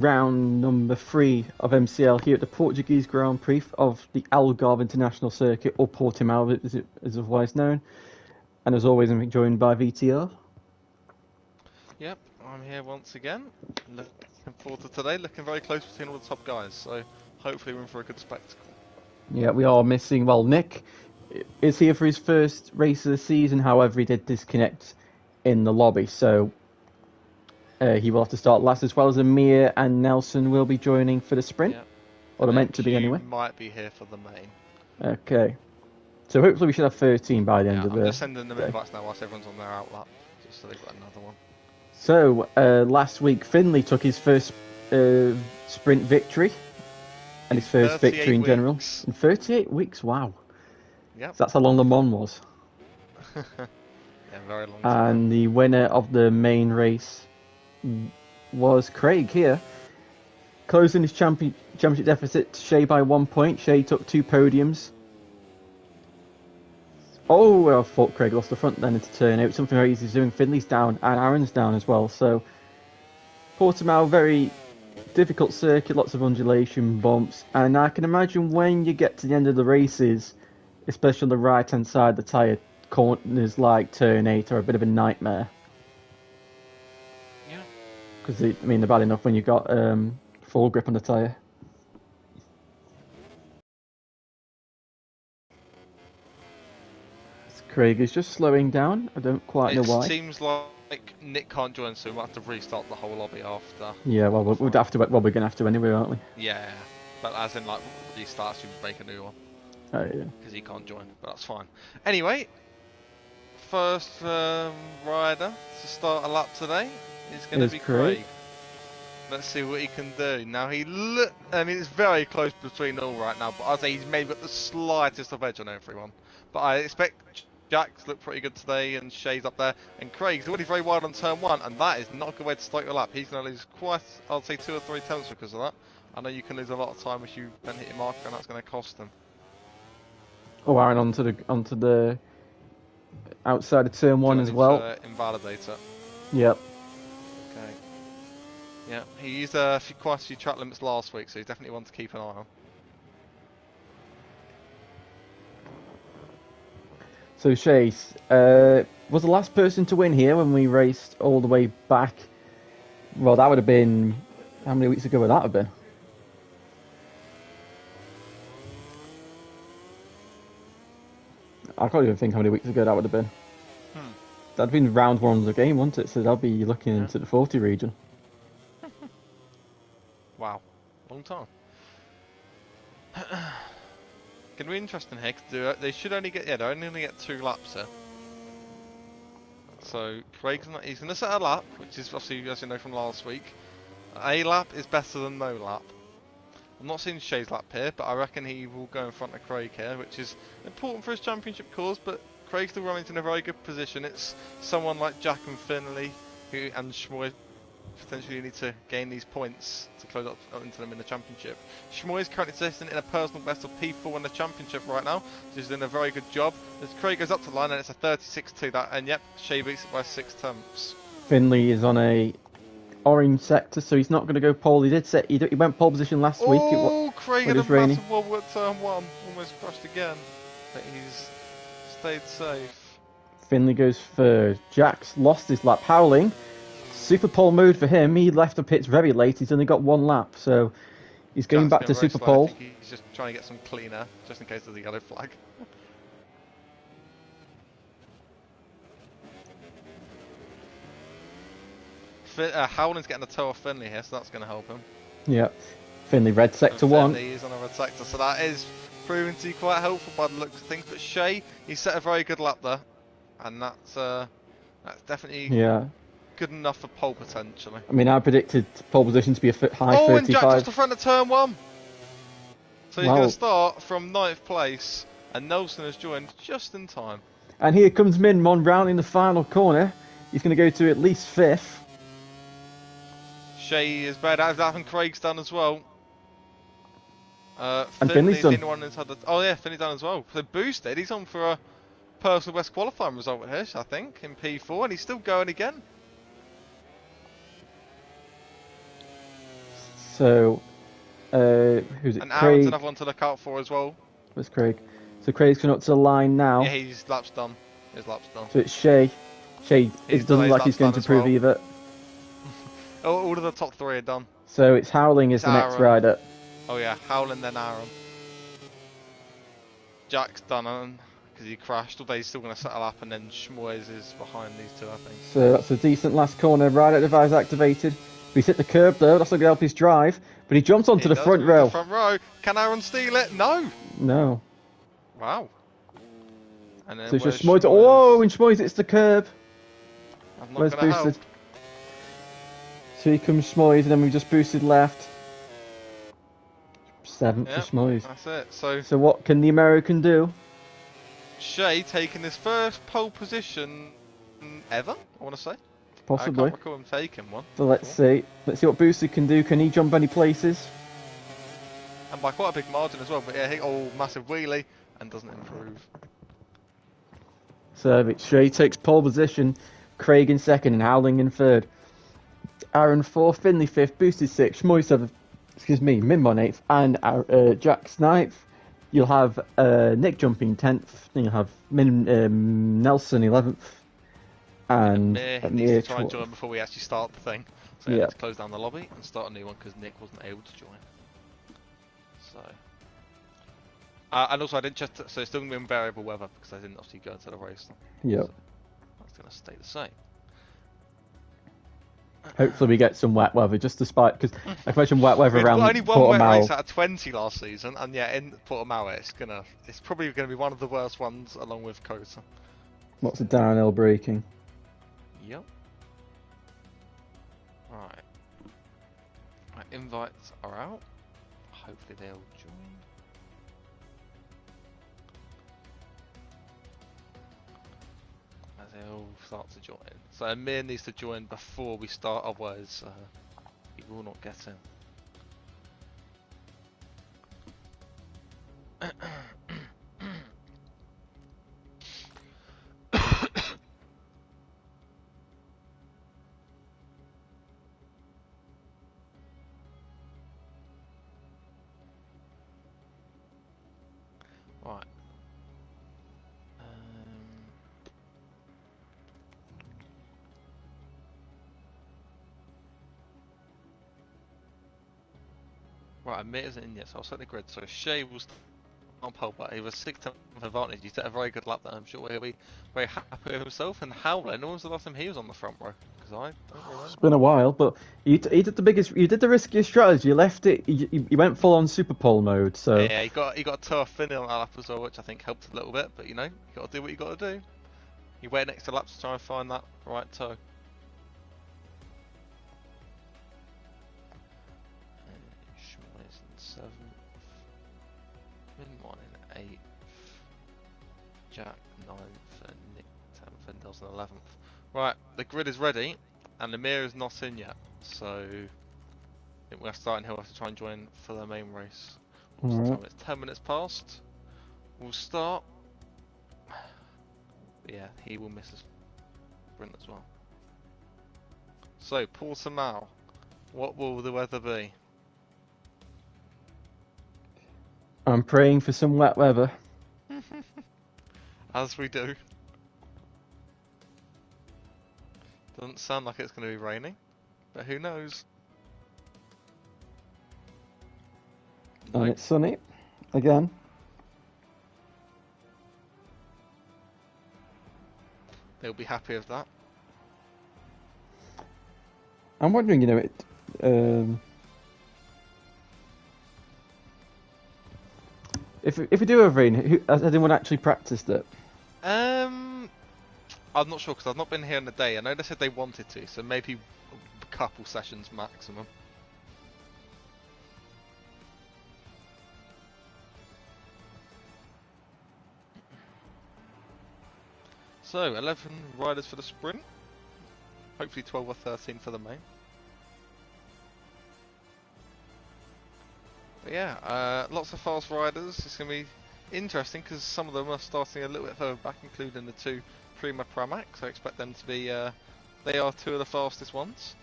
round number 3 of MCL here at the Portuguese Grand Prix of the Algarve International Circuit, or Portimao as it is otherwise known. And as always, I'm joined by VTR. Yep, I'm here once again. Looking forward to today. Looking very close between all the top guys, so hopefully we're in for a good spectacle. Yeah, we are missing, well, Nick is here for his first race of the season, however he did disconnect in the lobby, so he will have to start last, as well as Amir and Nelson will be joining for the sprint. Yep. Or they're meant to be anyway. Might be here for the main. Okay. So hopefully we should have 13 by the end of the I'm just sending them day. invites now whilst everyone's on their outlap, just so they've got another one. So, last week Finley took his first sprint victory, and his first victory in general. In 38 weeks, wow. Yep. So that's how long Le Mans was. Yeah, very long time. And the winner of the main race was Craig here, closing his championship deficit to Shea by 1 point. Shea took 2 podiums. Oh, I thought Craig lost the front then into turn 8. Something very easy doing. Finley's down and Aaron's down as well. So Portimao, very difficult circuit, lots of undulation, bumps, and I can imagine when you get to the end of the races, especially on the right hand side, the tyre corners like turn 8 are a bit of a nightmare. Yeah. Because they're bad enough when you've got full grip on the tyre. Craig is just slowing down. I don't quite know why. It seems like Nick can't join, so we might have to restart the whole lobby after. Yeah, well, we'd have to. Well, we're gonna have to anyway, aren't we? Yeah, but as in like restarts, you make a new one. Oh yeah. Because he can't join, but that's fine. Anyway, first rider to start a lap today is going to be Craig. Let's see what he can do. Now it's very close between all right now, but I'd say he's maybe got the slightest of edge on everyone. But I expect Jack's look pretty good today, and Shay's up there, and Craig's already very wide on turn 1, and that is not a good way to start your lap. He's going to lose quite, I'd say 2 or 3 tenths because of that. I know you can lose a lot of time if you don't hit your marker, and that's going to cost them. Oh, Aaron onto the outside of turn 1 as well. Invalidator. Yep. Okay. Yeah, he used quite a few track limits last week, so he's definitely one to keep an eye on. So Chase was the last person to win here when we raced all the way back. Well, that would have been, how many weeks ago would that have been? I can't even think how many weeks ago that would have been. That'd been round 1 of the game, wouldn't it? So they'll be looking into the 40 region. Wow, long time. Gonna be interesting here, cause they should only get, they're only gonna get 2 laps here. So Craig's he's gonna set a lap, which is obviously, as you know from last week, a lap is better than no lap. I'm not seeing Shay's lap here, but I reckon he will go in front of Craig here, which is important for his championship cause, but Craig's still running in a very good position. It's someone like Jack and Finley and Schmoy potentially need to gain these points to close up into them in the championship. Schmoy is currently sitting in a personal best of P4 in the championship right now, so he's doing a very good job. As Craig goes up to the line, and it's a 36-2, and yep, Shay beats it by 6 tenths. Finley is on a orange sector, so he's not going to go pole. He went pole position last week. Oh, Craig had a massive wobble at turn 1, almost crashed again, but he's stayed safe. Finley goes third. Jack's lost his lap. Howling. Super pole mode for him. He left the pits very late. He's only got 1 lap, so he's going back to super pole. I think he's just trying to get some cleaner, just in case there's a yellow flag. Howling's getting a toe off Finley here, so that's going to help him. Yep. Finley red sector 1. Finley is on a red sector, so that is proving to be quite helpful by the looks of things. But Shay, he set a very good lap there, and that's definitely good enough for pole potentially. I mean, I predicted pole position to be a high 35. And Jack just the front of turn 1. So he's going to start from 9th place, and Nelson has joined just in time. And here comes Minmon round in the final corner. He's going to go to at least 5th. Shay is bad out of that, and Craig's done as well. And Finley's done. Oh yeah, Finley's done as well. So boosted, he's on for a personal best qualifying result here, I think, in P4, and he's still going again. So, who's it? And Aaron's Craig. another one to look out for as well. Where's Craig? So Craig's going up to the line now. Yeah, his lap's done. His lap's done. So it's Shea. Shea, it doesn't look like he's going to prove either. All of the top 3 are done. So it's Howling is the next rider. Oh yeah, Howling then Aaron. Jack's done because he crashed, although he's still going to settle up, and then Schmoyes is behind these two, I think. So that's a decent last corner. Rider device activated. He's hit the curb though, that's not going to help his drive. But he jumps onto the front row. The front row. Can Aaron steal it? No. No. Wow. And then so it's just Schmoyes. Oh, and Schmoyes hits the curb. Where's boosted? Help. So here comes Schmoyes, and then we just boosted left. 7th for Schmoyes. That's it. So what can the American do? Shea taking his first pole position ever, I want to say. Possibly. I can't recall him taking one. So let's see. Let's see what Boosted can do. Can he jump any places? And by quite a big margin as well. But yeah, massive wheelie and doesn't improve. So Shea takes pole position. Craig in 2nd and Howling in 3rd. Aaron 4th, Finley 5th, Boosted 6th, Schmoyes 7th, Minbon 8th, and Jack's 9th. You'll have Nick jumping 10th. Then you'll have Nelson 11th. And needs to try and join before we actually start the thing. So let's close down the lobby and start a new one because Nick wasn't able to join. So, and also I didn't check. So it's still going to be in variable weather because I didn't obviously go into the race. Yep. So that's going to stay the same. Hopefully we get some wet weather, just despite because I mentioned wet weather around only one Portimao. wet race out of 20 last season, and yeah, in Portimao it's probably going to be one of the worst ones along with Kota. Lots of downhill braking. Yep. Right. Right, invites are out. Hopefully they'll join. As they all start to join. So Amir needs to join before we start, otherwise he will not get in. Right. Right, Amir isn't in yet, so I'll set the grid. So Shea will start on pole, but he was 6th advantage. He's set a very good lap there. I'm sure he'll be very happy with himself. And Howler, when was the last time he was on the front row? Because I don't remember. It's been a while, but he did the biggest. You did the riskiest strategy. You left it. He went full on super pole mode. So yeah, he got a tough finish on that lap as well, which I think helped a little bit. But you know, you got to do what you got to do. You wait next to laps to try and find that right toe. Schmoyes in 7th, Minbon in 8th, Jack 9th, and Nick 10th, and Nelson 11th. Right, the grid is ready, and the mirror is not in yet, so I think we're starting here. We'll have to try and join for the main race. It's 10 minutes past. We'll start. But yeah, he will miss his sprint as well. So, Portimao, what will the weather be? I'm praying for some wet weather. As we do. Doesn't sound like it's going to be raining, but who knows? And it's sunny again. They'll be happy with that. I'm wondering, you know, if we do have rain, has anyone actually practiced it? I'm not sure because I've not been here in a day. I know they said they wanted to, so maybe a couple sessions maximum. So 11 riders for the sprint. Hopefully 12 or 13 for the main. But yeah, lots of fast riders. It's going to be interesting because some of them are starting a little bit further back, including the two Prima Pramac. So I expect them to be, they are two of the fastest ones.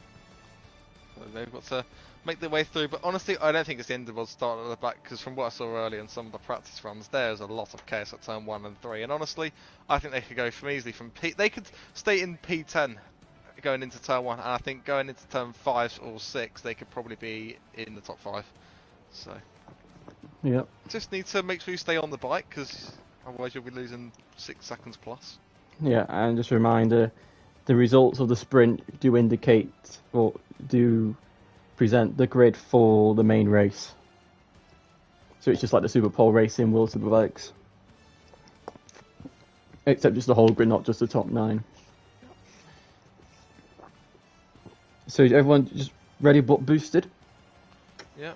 So they've got to make their way through. But honestly, I don't think it's the end of the world starting at the back, because from what I saw earlier in some of the practice runs, there's a lot of chaos at turn 1 and 3. And honestly, I think they could go from easily from P. They could stay in P10 going into turn 1, and I think going into turn 5 or 6, they could probably be in the top 5. So, yeah. Just need to make sure you stay on the bike, because otherwise you'll be losing 6 seconds plus. Yeah, and just a reminder, the results of the sprint do indicate or do present the grid for the main race. So it's just like the Super Pole racing World Superbikes. Except just the whole grid, not just the top 9. So is everyone just ready but boosted? Yeah.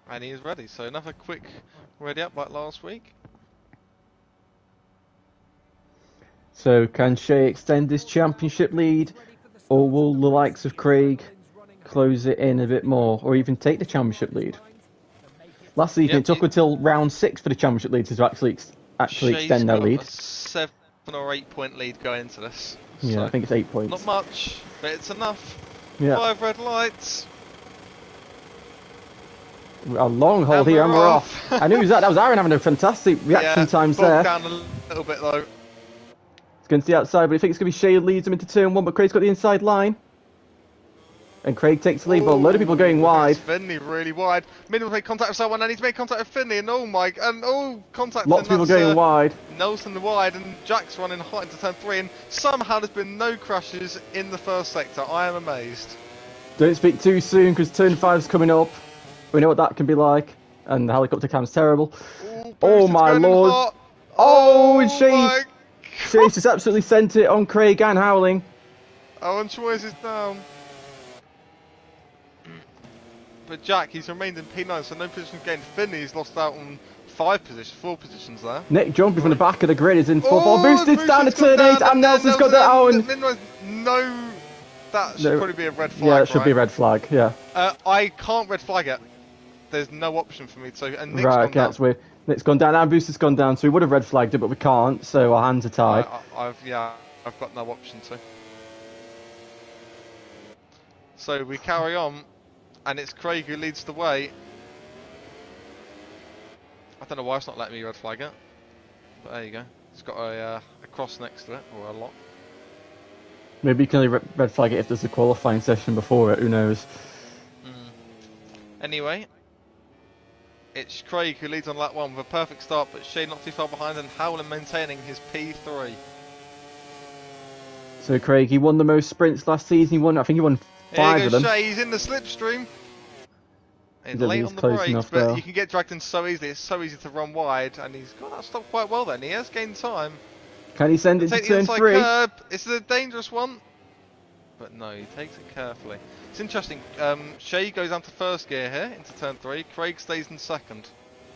And he is ready, so another quick ready up like last week. So can Shea extend this championship lead, or will the likes of Craig close it in a bit more, or even take the championship lead? Last season it took until round 6 for the championship lead to actually extend their lead. A 7 or 8 point lead going into this. Yeah, so I think it's 8 points. Not much, but it's enough. Yeah. 5 red lights. A long hold here, and we're off. And who's that? That was Aaron having a fantastic reaction times there. Down a little bit though. It's going to the outside, but I think it's going to be Shea who leads him into turn 1, but Craig's got the inside line. And Craig takes the lead, but a load of people going wide. Finley really wide. Middle make contact with someone, and he's made contact with Finley, and contact. Lots of people going wide. Nelson wide, and Jack's running hot into turn 3, and somehow there's been no crashes in the first sector. I am amazed. Don't speak too soon, because turn 5's coming up. We know what that can be like, and the helicopter cam's terrible. Oh my lord. And Shea's just absolutely sent it on Craig and Howling. And Schweiz is down. But Jack, he's remained in P9, so no position gained. Finley's lost out on 4 positions there. Nick jumping from the back of the grid is in 4th. Boosted down to turn 8, and Nelson's got that on. No, that should probably be a red flag. Yeah, it should be a red flag, yeah. I can't red flag it. There's no option for me to. And Nick's right, okay, that's weird. Nick's gone down, and Booster's gone down, so we would have red flagged it, but we can't, so our hands are tied. I've got no option to. So we carry on, and it's Craig who leads the way. I don't know why it's not letting me red flag it, but there you go. It's got a cross next to it, or a lock. Maybe you can only red flag it if there's a qualifying session before it, who knows. Anyway, it's Craig who leads on lap 1 with a perfect start, but Shea not too far behind, and Howland maintaining his P3. So Craig, he won the most sprints last season. I think he won 5 of them. Shea, he's in the slipstream. He's late on the brakes, but you can get dragged in so easily. It's so easy to run wide, and he's got that stop quite well then. He has gained time. Can he send it to turn 3? Curb. It's a dangerous one. But no, he takes it carefully. It's interesting. Shea goes down to first gear here into turn 3. Craig stays in second.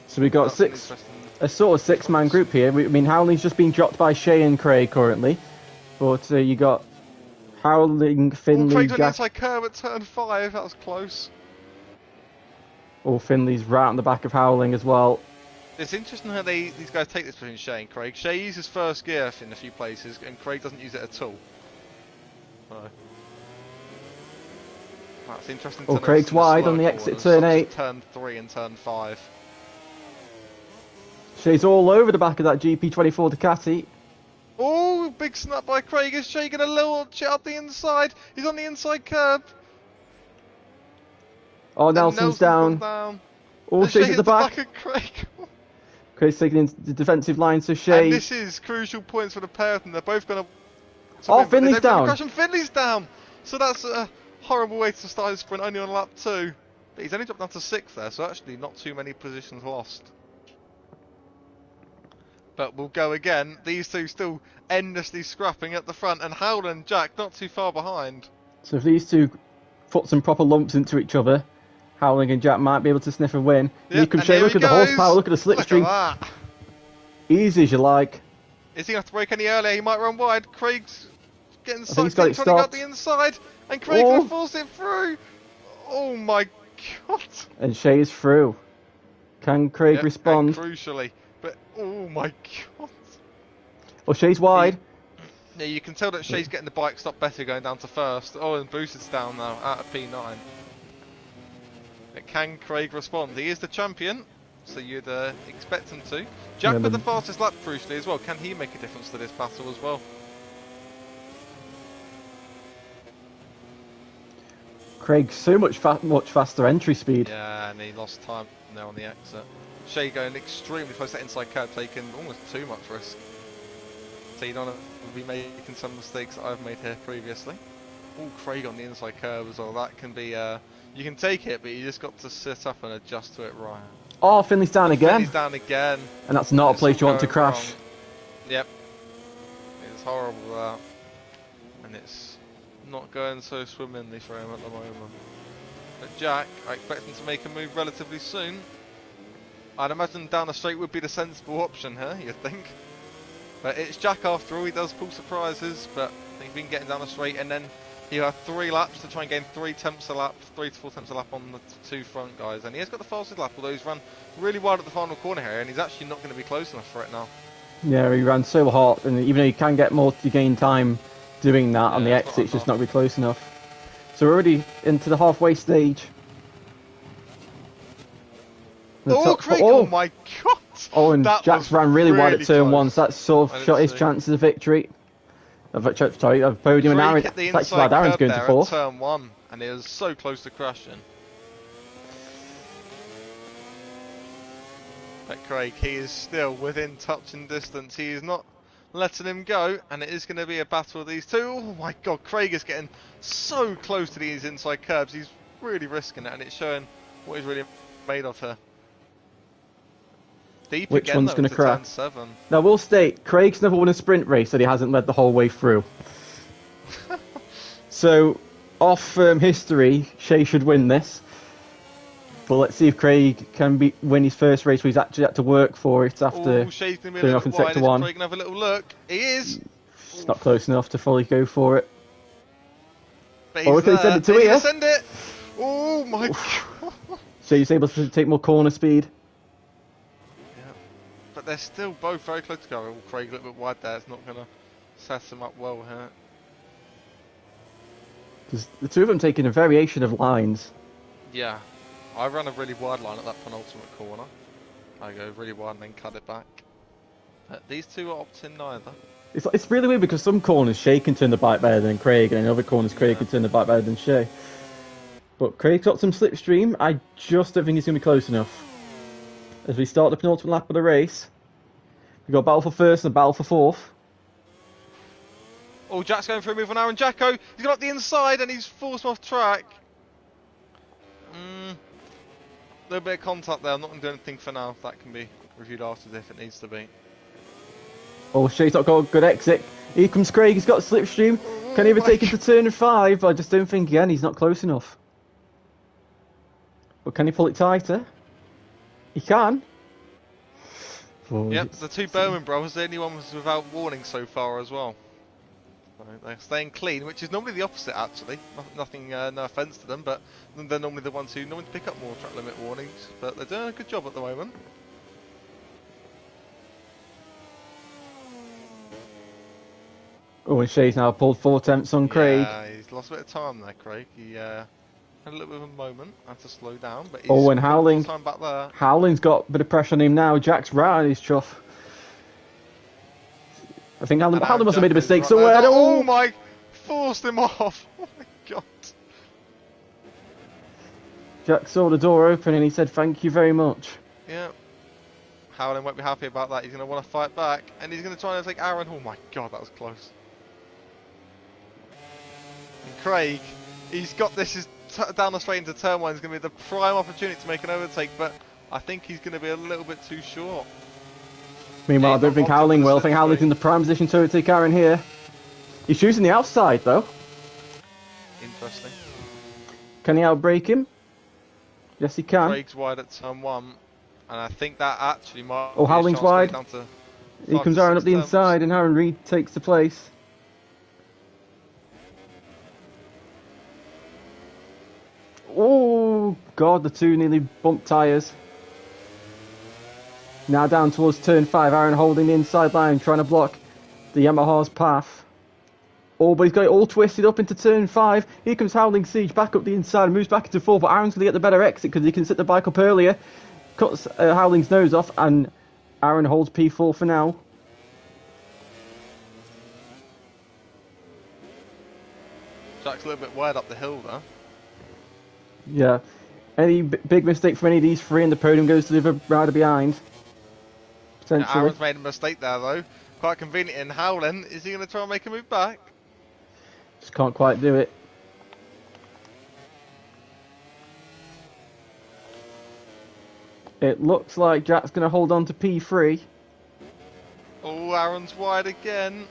So we got a sort of 6-man group here. I mean, Howling's just been dropped by Shea and Craig currently. But you got Howling, Finley, Craig's on the inside curb at turn 5. That was close. Finley's right on the back of Howling as well. It's interesting how these guys take this between Shea and Craig. Shea uses first gear in a few places, and Craig doesn't use it at all. That's interesting. Craig's wide on the exit turn 8. Turn 3 and turn 5. Shea's all over the back of that GP24 Ducati. Oh, big snap by Craig. Is Shea going to launch it up the inside? He's on the inside curb. Oh, Nelson's down. Oh, Shea's at the back. Of Craig. Craig's taking in the defensive line, so Shea. And this is crucial points for the pair of them. They're both going to. Oh, Finley's down. Finley's down. So that's a horrible way to start his sprint, only on lap 2. But he's only dropped down to 6th there, so actually not too many positions lost. But we'll go again. These two still endlessly scrapping at the front, and Howland and Jack not too far behind. So if these two put some proper lumps into each other, Howling and Jack might be able to sniff a win. Yep, Look at the horsepower, look at the slipstream. Easy as you like. Is he going to have to brake any earlier? He might run wide. Craig's getting sucked in, trying to go up the inside, and Craig will force it through. Oh my god. And Shea is through. Can Craig respond? Crucially. But, oh my god. Well, Shea's wide. Yeah, you can tell that Shea's getting the bike stop better going down to first. Oh, and Boosted's down now, out of P9. But can Craig respond? He is the champion, so you'd expect him to. Jack Yeah, with the fastest lap, crucially as well. Can he make a difference to this battle as well? Craig, so much faster entry speed. Yeah, and he lost time there on the exit. Shea going extremely close to that inside curb, taking almost too much risk. So you don't want to be making some mistakes that I've made here previously. Oh, Craig on the inside curb as well. That can be, you can take it, but you just got to sit up and adjust to it right. Oh, Finley's down again. Finley's down again. And that's not a place you want to crash. Wrong. Yep. It's horrible that. And it's not going so swimmingly for him at the moment. But Jack, I expect him to make a move relatively soon. I'd imagine down the straight would be the sensible option here, you'd think. But it's Jack after all, he does pull surprises, but I think if he can get down the straight and then he'll have 3 laps to try and gain 3 tenths a lap, 3 to 4 tenths a lap on the 2 front guys. And he has got the fastest lap, although he's run really wide at the final corner here, and he's actually not going to be close enough for it now. Yeah, he ran so hot, and even though you can get more to gain time doing that on the exit, it's just not really close enough. So we're already into the halfway stage. Oh, Craig! Oh my god! Oh, and Jack's ran really wide at turn 1, so that sort of shot his chances of victory. Sorry, of podium, and Aaron, that's why Aaron's going to 4th. Turn 1, and he was so close to crashing. But Craig, he is still within touching distance. He is not letting him go, and it is going to be a battle of these two. Oh my god, Craig is getting so close to these inside curbs. He's really risking it, and it's showing what he's really made of here. Deep Which again, one's going to crash? 7. Now, we'll state, Craig's never won a sprint race that he hasn't led the whole way through. So, off history, Shea should win this. But let's see if Craig can win his first race where he's actually had to work for it after going off in sector 1. Craig can have a little look. He is. It's not close enough to fully go for it. Or we can send it to here. Send it. Oh my god. So he's able to take more corner speed. But they're still both very close together. Craig a little bit wide there. It's not going to set him up well here. Because the two of them taking a variation of lines. Yeah. I ran a really wide line at that penultimate corner. I go really wide and then cut it back. But these two are opting neither. It's really weird because some corners Shea can turn the bike better than Craig, and in other corners Craig can turn the bike better than Shea. But Craig's got some slipstream. I just don't think he's going to be close enough. As we start the penultimate lap of the race, we've got a battle for 1st and a battle for 4th. Oh, Jack's going for a move on Aaron Jacko. He's got up the inside and he's forced off track. A little bit of contact there. I'm not going to do anything for now. That can be reviewed after if it needs to be. Oh, Shea's not got a good exit. Here comes Craig. He's got slipstream. Can he ever take it to turn 5? I just don't think again. He's not close enough. But can he pull it tighter? He can. Oh, yep, the two Bowman brothers, the only ones without warning so far as well. So they're staying clean, which is normally the opposite actually. Nothing, no offence to them, but they're normally the ones who normally pick up more track limit warnings. But they're doing a good job at the moment. Oh, and Shea's now pulled 4 tenths on Craig. Yeah, he's lost a bit of time there, Craig. He had a little bit of a moment, had to slow down, but he's and Howling. Time back there. Howling's got a bit of pressure on him now. Jack's right on his chuff. I think Howling must have made a mistake somewhere. Right oh my! Forced him off! Oh my god! Jack saw the door open and he said thank you very much. Yeah. Howling won't be happy about that. He's going to want to fight back. And he's going to try and take Aaron. Oh my god, that was close. And Craig, he's got this down the straight into turn 1. It's going to be the prime opportunity to make an overtake, but I think he's going to be a little bit too short. Meanwhile, I don't think Howling will. I think Howling's in the prime position to overtake Aaron here. He's choosing the outside though. Interesting. Can he outbrake him? Yes, he can. Craig's wide at turn 1, and I think that actually might. Oh, Howling's wide. Here comes Aaron up the inside, and Aaron Reed takes the place. Oh god, the two nearly bumped tyres. Now down towards turn 5, Aaron holding the inside line, trying to block the Yamaha's path. Oh, but he's got it all twisted up into turn 5. Here comes Howling Siege back up the inside, moves back into 4, but Aaron's going to get the better exit because he can set the bike up earlier. Cuts Howling's nose off, and Aaron holds P4 for now. Jack's a little bit wide up the hill there. Yeah. Any big mistake from any of these three, and the podium goes to the other rider behind. Potentially. Yeah, Aaron's made a mistake there, though. Quite convenient in Howling. Is he going to try and make a move back? Just can't quite do it. It looks like Jack's going to hold on to P3. Oh, Aaron's wide again.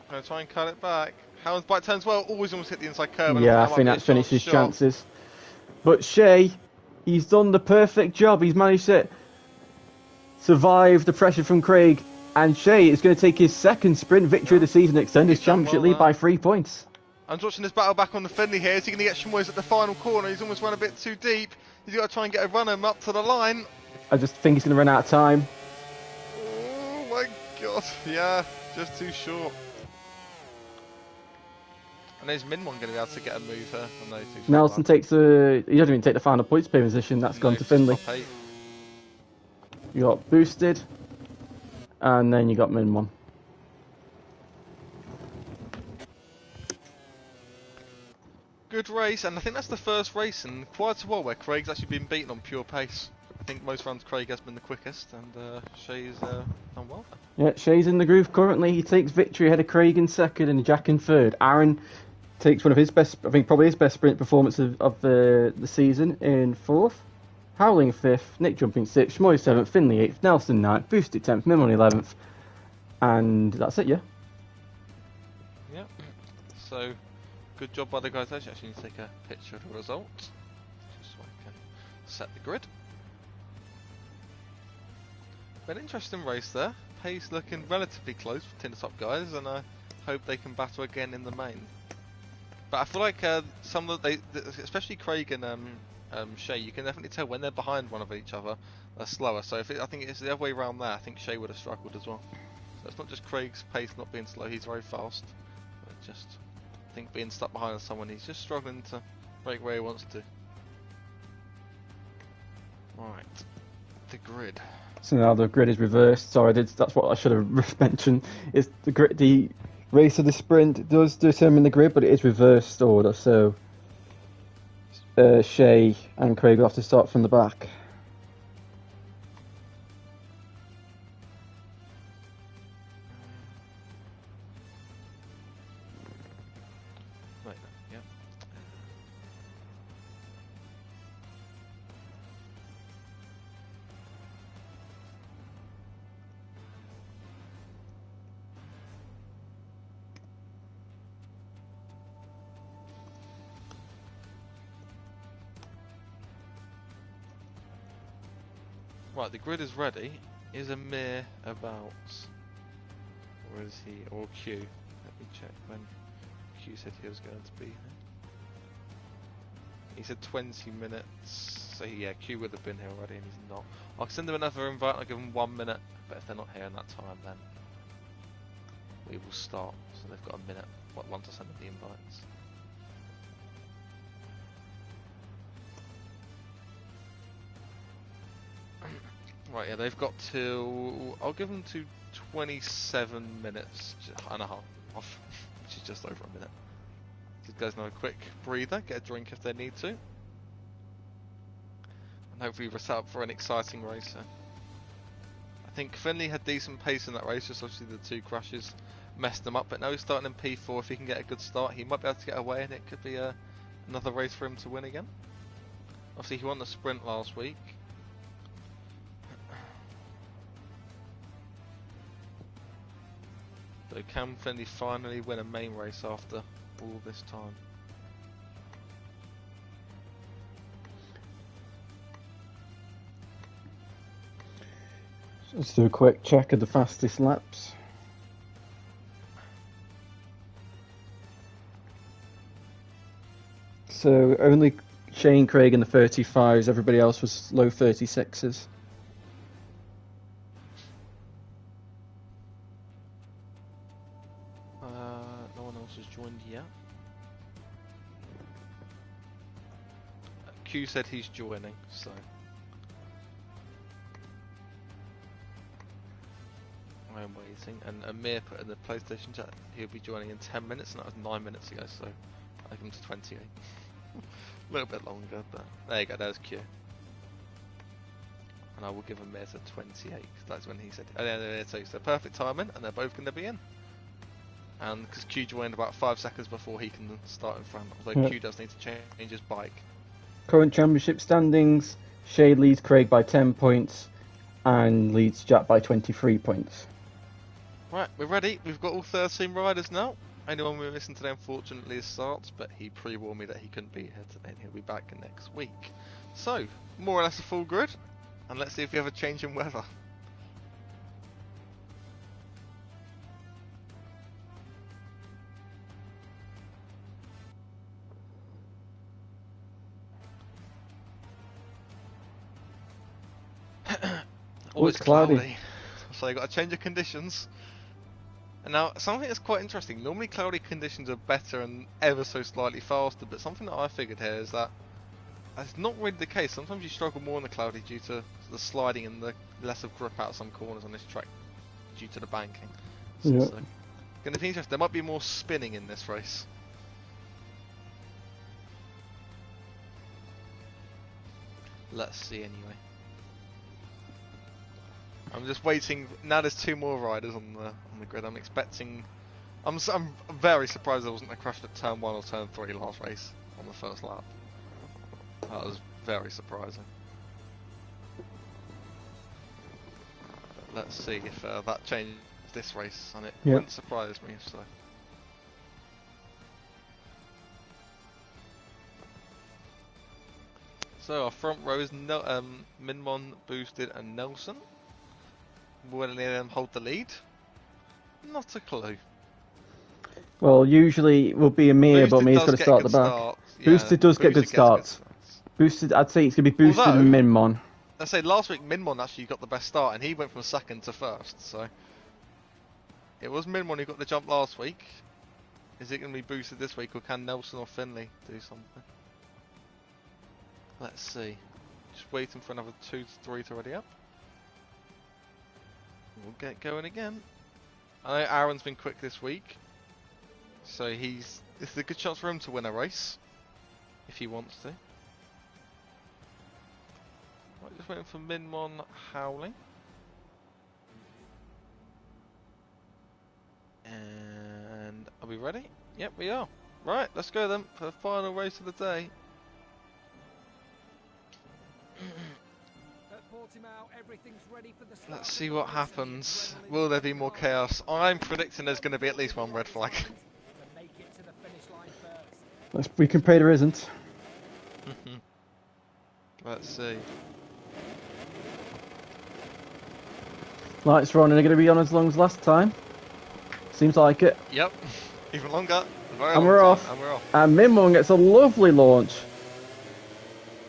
Going to try and cut it back. Howland's bike turns well. Always almost hit the inside curve. Yeah, I think that's finished his chances. But Shea, he's done the perfect job. He's managed to survive the pressure from Craig. And Shea is going to take his second sprint victory of the season, extend his championship lead by 3 points. I'm watching this battle back on the Finley here. Is he going to get Schmoyes at the final corner? He's almost run a bit too deep. He's got to try and get a runner up to the line. I just think he's going to run out of time. Oh my god. Yeah, just too short. And there's Min one going to be able to get a move here. Oh, no, Nelson takes the... He doesn't even take the final points pay position. That's gone to Finley. You got boosted. And then you got Min one. Good race, and I think that's the first race in quite a while where Craig's actually been beaten on pure pace. I think most runs Craig has been the quickest, and Shea's done well there. Yeah, Shea's in the groove currently. He takes victory ahead of Craig in second and Jack in third. Aaron takes one of his best, I think probably his best sprint performance of the season in fourth. Howling fifth, Nick jumping sixth, Schmoy seventh, Finley eighth, Nelson ninth, Boosted 10th, Mim on 11th. And that's it, yeah? Yeah. So, good job by the guys. I actually need to take a picture of the result, just so I can set the grid. An interesting race there. Pace looking relatively close between the top guys, and I hope they can battle again in the main. But I feel like some of especially Craig and Shea, you can definitely tell when they're behind one of each other, they're slower. So I think it's the other way around there. I think Shea would have struggled as well. So it's not just Craig's pace not being slow; he's very fast. But just I think being stuck behind someone, he's just struggling to break where he wants to. Right, the grid. So now the grid is reversed. Sorry, that's what I should have mentioned. Is the grid, the race of the sprint does determine the grid, but it is reversed order. So Shea and Craig will have to start from the back. Right, yep. Right, the grid is ready. Is Amir about? Or is he? Or Q? Let me check when Q said he was going to be here. He said 20 minutes. So yeah, Q would have been here already and he's not. I'll send them another invite, I'll give them 1 minute. But if they're not here in that time, then we will start. So they've got a minute once I send them the invites. Right, yeah, they've got till... I'll give them to 27 minutes and a half, which is just over a minute. These guys know a quick breather, get a drink if they need to. And hopefully we're set up for an exciting race. So. I think Finley had decent pace in that race, just obviously the two crashes messed them up. But now he's starting in P4, if he can get a good start, he might be able to get away and it could be another race for him to win again. Obviously he won the sprint last week. So can Finley finally win a main race after all this time? Let's do a quick check of the fastest laps. So only Shane Craig in the 35s, everybody else was low 36s. Q said he's joining, so I'm waiting. And Amir put in the PlayStation chat he'll be joining in 10 minutes, and that was 9 minutes ago, so I give him to 28. A little bit longer, but there you go, there's Q. And I will give Amir to 28, because that's when he said, oh yeah, so it's the perfect timing, and they're both going to be in. And because Q joined about 5 seconds before he can start in front, although Q does need to change his bike. Current championship standings, Shay leads Craig by 10 points and leads Jack by 23 points. Right, we're ready. We've got all 13 riders now. Only one we're missing today, unfortunately, is Sarts, but he pre-warned me that he couldn't be here today and he'll be back next week. So, more or less a full grid, and let's see if we have a change in weather. Oh, it's cloudy. So you got a change of conditions. And now, something that's quite interesting. Normally cloudy conditions are better and ever so slightly faster, but something that I figured here is that that's not really the case. Sometimes you struggle more in the cloudy due to the sliding and the less of grip out some corners on this track due to the banking. So, yeah. Going to be interesting. There might be more spinning in this race. Let's see anyway. I'm just waiting. Now there's 2 more riders on the grid. I'm expecting. I'm very surprised there wasn't a crash at turn 1 or turn 3 last race on the first lap. That was very surprising. But let's see if that changed this race, and it wouldn't surprise me if so. So our front row is Minmon, Boosted, and Nelson. Will any of them hold the lead? Not a clue. Well, usually it will be Amir, but Amir's got to start at the back. Yeah, Boosted does get good starts. Boosted, I'd say it's going to be Boosted and Minmon. I say last week Minmon actually got the best start, and he went from 2nd to 1st. So it was Minmon who got the jump last week. Is it going to be Boosted this week, or can Nelson or Finley do something? Let's see. Just waiting for another 2 to 3 to ready up. We'll get going again. I know Aaron's been quick this week, so it's a good chance for him to win a race if he wants to. Right, just waiting for Minmon howling. And are we ready? Yep, we are. Right, let's go then for the final race of the day. Let's see what happens. Will there be more chaos? I'm predicting there's going to be at least 1 red flag. We can pray there isn't. Let's see. Lights are on and they're going to be on as long as last time. Seems like it. Yep, even longer. And we're off. And Minmon gets a lovely launch.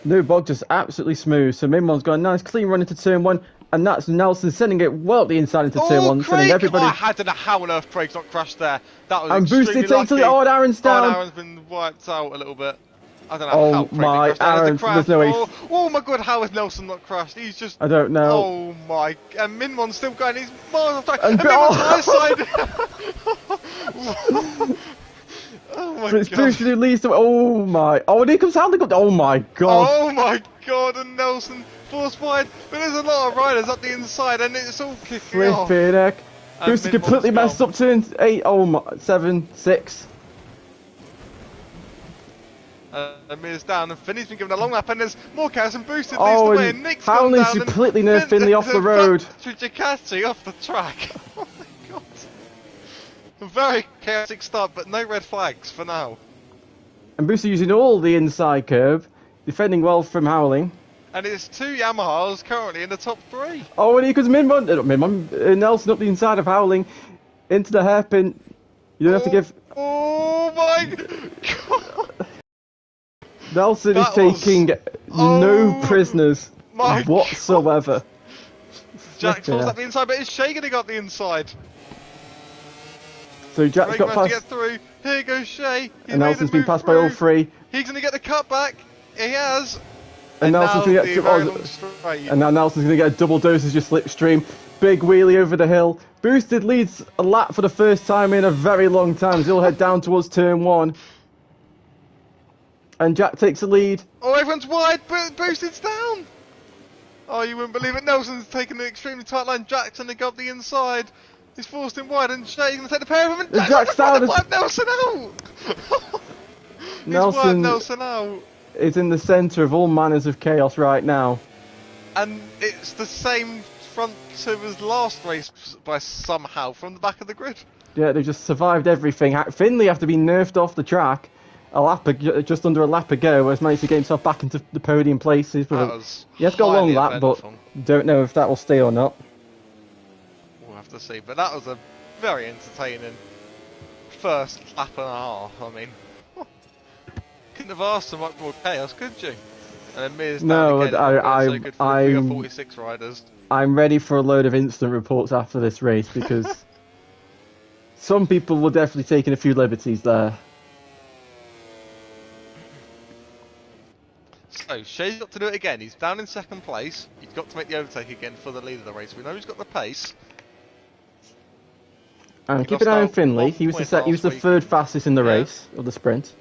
No bog, just absolutely smooth. So Minmon's got a nice clean run into turn 1, and that's Nelson sending it well at the inside into turn 1, Craig! sending everybody. I don't know how on earth Craig's not crashed there. That was and Boosted takes it. Oh, and Aaron's down. Oh, Aaron's been wiped out a little bit. I don't know how Craig crashed. Aaron, there's no way. Oh my god, how has Nelson not crashed? He's just. I don't know. Oh my. And Minmon's still going. He's miles off track. And Minmon's high side. Oh my god. Boosted who leads the. Oh my. Oh, and here comes Howling. Oh my god. Oh my god, and Nelson forced wide. But there's a lot of riders up the inside, and it's all kicking off. Flipping heck. Boosted completely messed up turn 8. Oh my. 7, 6. Amir's down, and Finney's been given a long lap, and there's more chaos, and Boosted leads the way, and Nick's gone down. Howling's completely nerfed Finley off the road. Ducati off the track. Oh my god. A very chaotic start, but no red flags for now. And Boosted using all the inside curve, defending well from Howling. And it's 2 Yamahas currently in the top 3. Oh, and here comes Nelson up the inside of Howling into the hairpin. You don't have to give. Oh my god! Nelson is taking no prisoners whatsoever. Jack falls up the inside, but is Shay going to get the inside? So Jack's got past. To get through. Here goes Shay. And Nelson's been passed by all 3. He's going to get the cut back. He has. And Nelson's now going the to very get long straight. and now Nelson's going to get a double dosage of slipstream. Big wheelie over the hill. Boosted leads a lap for the first time in a very long time. He'll head down towards turn 1. And Jack takes the lead. Oh, everyone's wide, but Boosted's down. Oh, you wouldn't believe it. Nelson's taking an extremely tight line. Jackson to go up the inside. He's forced him wide, and Shay's going to take the pair of them. And Jack's down. Wiped Nelson out. He's wiped Nelson out. Is in the centre of all manners of chaos right now. And it's the same front two as last race by somehow from the back of the grid. Yeah, they just survived everything. Finley, after being nerfed off the track, just under a lap ago, has managed to get himself back into the podium places. He has got a long lap, but don't know if that will stay or not. We'll have to see. But that was a very entertaining first lap and a half. I mean, couldn't have asked for much more chaos, could you? And then Mir's no, so good for I'm 46 riders. I'm ready for a load of instant reports after this race because some people were definitely taking a few liberties there. So, Shay's got to do it again. He's down in second place. He's got to make the overtake again for the lead of the race. We know he's got the pace. And keep an eye on Finley. He was the third fastest in the race, of the sprint.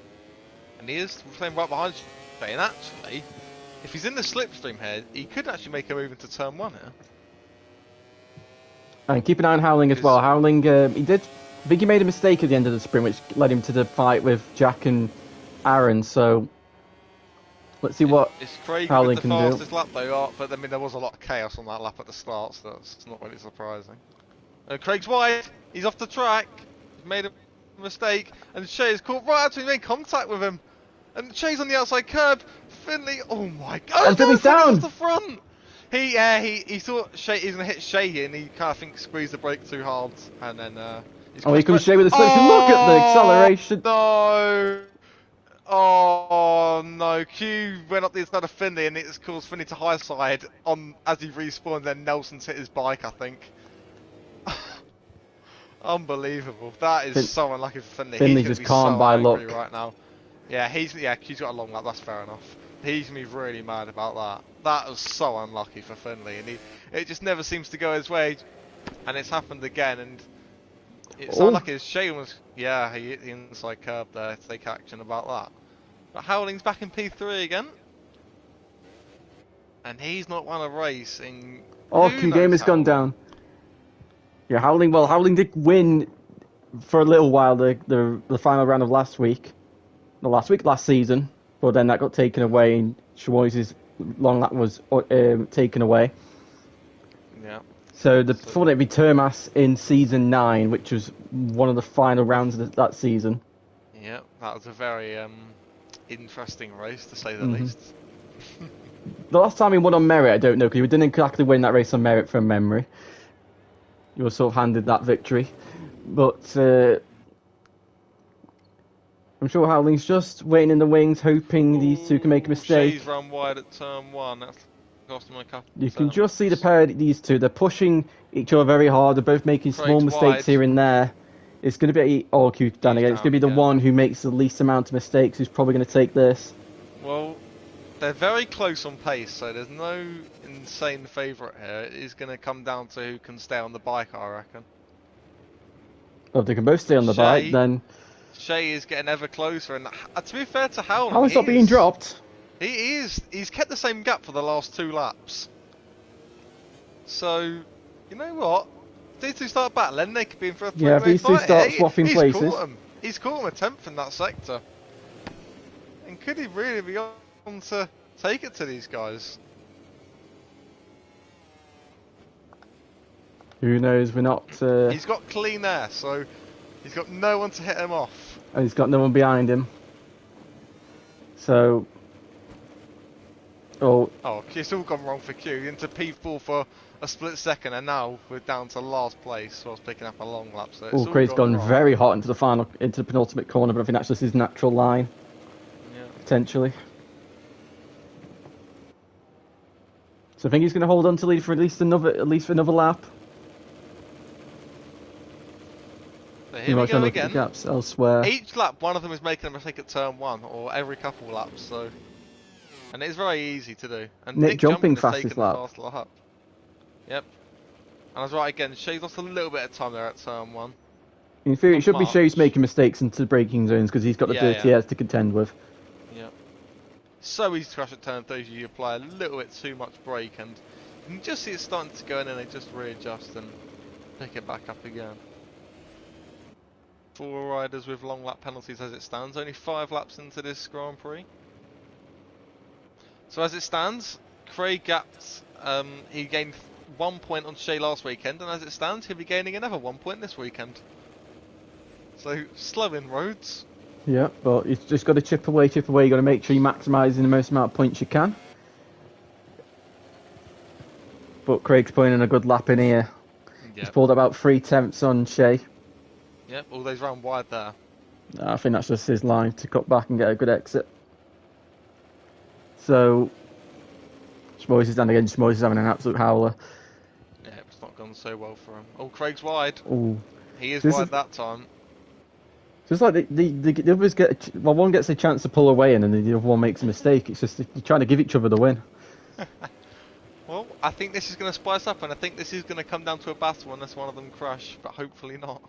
And he is playing right behind Shay. And actually, if he's in the slipstream here, he could actually make a move into turn 1 here. And keep an eye on Howling as well. Howling, I think he made a mistake at the end of the sprint, which led him to the fight with Jack and Aaron. So let's see what Howling can do. It's fastest lap though, but I mean there was a lot of chaos on that lap at the start, so that's not really surprising. Craig's wide. He's off the track. He's made a mistake, and Shay is caught right after he made contact with him. And Shay's on the outside curb. Finley, oh my god! And Finley's down. Off the front. He thought he's gonna hit Shay here, and he kind of squeezed the brake too hard, and then here comes Shay with the slipstream. Look at the acceleration. No. Oh no, Q went up the inside of Finley and it's caused Finley to high side on as he respawned, then Nelson's hit his bike, I think. Unbelievable. That is so unlucky for Finley. Finley's just calm by luck right now. Yeah, Q's got a long lap, that's fair enough. He's gonna be really mad about that. That was so unlucky for Finley, and it just never seems to go his way. And it's happened again, and it's unlucky as Shay was he hit the inside curb there to take action about that. But Howling's back in P3 again. And he's not won a race in... Q game has gone down. Yeah, Howling did win for a little while the final round of last season. But then that got taken away and Schwartz's long lap was taken away. Yeah. So thought it'd be Termas in season 9, which was one of the final rounds of that season. Yeah, that was a very interesting race, to say the least. The last time he won on merit, I don't know, because he didn't exactly win that race on merit from memory. He was sort of handed that victory. But I'm sure Howling's just waiting in the wings, hoping these two can make a mistake. Shay's run wide at turn 1. That's cost him a couple. You can just see the pair of these two. They're pushing each other very hard. They're both making small mistakes here and there. It's going to be Q down again. It's going to be the one who makes the least amount of mistakes who's probably going to take this. Well, they're very close on pace, so there's no insane favourite here. It is going to come down to who can stay on the bike, I reckon. Well, if they can both stay on the bike, then... Shay is getting ever closer, and to be fair to Howling... Howling's not being dropped. He is. He's kept the same gap for the last 2 laps. So, you know what? These two start battling, they could be in for a 3-way fight. Yeah, these two start swapping places. He's caught him a 10th in that sector. And could he really be on to take it to these guys? Who knows, we're not... He's got clean air, so he's got no one to hit him off. And he's got no one behind him. So... Oh, it's all gone wrong for Q. Into P4 for a split second, and now we're down to last place. So I was picking up a long lap. So Craig's gone very hot into the penultimate corner, but I think that's just his natural line. Yeah. Potentially. So I think he's going to hold on to lead for at least another lap. So here we go again. Gaps elsewhere. Each lap, one of them is making a mistake at turn 1, or every couple laps. So And it's very easy to do. And Nick jumping has fastest taken lap. the fast lap. Yep. And I was right again. Shay's lost a little bit of time there at turn 1. In theory, it Not should be much. Shay's making mistakes into braking zones because he's got the dirty airs to contend with. Yep. So easy to crash at turn 3. You apply a little bit too much brake, and you can just see it starting to go in, and they just readjust and pick it back up again. 4 riders with long lap penalties as it stands. Only 5 laps into this Grand Prix. So as it stands, Craig gapped. He gained 1 point on Shay last weekend, and as it stands, he'll be gaining another 1 point this weekend. So slow inroads. Yeah, but you've just got to chip away. You've got to make sure you're maximising the most amount of points you can. But Craig's putting in a good lap in here. Yep. He's pulled about 3/10 on Shay. Yep, all those round wide there. I think that's just his line to cut back and get a good exit. So, Schmoyes is down again. Schmoyes is having an absolute howler. Yeah, it's not gone so well for him. Oh, Craig's wide. Ooh. He is wide that time. Just like the others get, well, one gets a chance to pull away and then the other one makes a mistake. It's just you're trying to give each other the win. Well, I think this is going to spice up, and I think this is going to come down to a battle unless one of them crash, but hopefully not.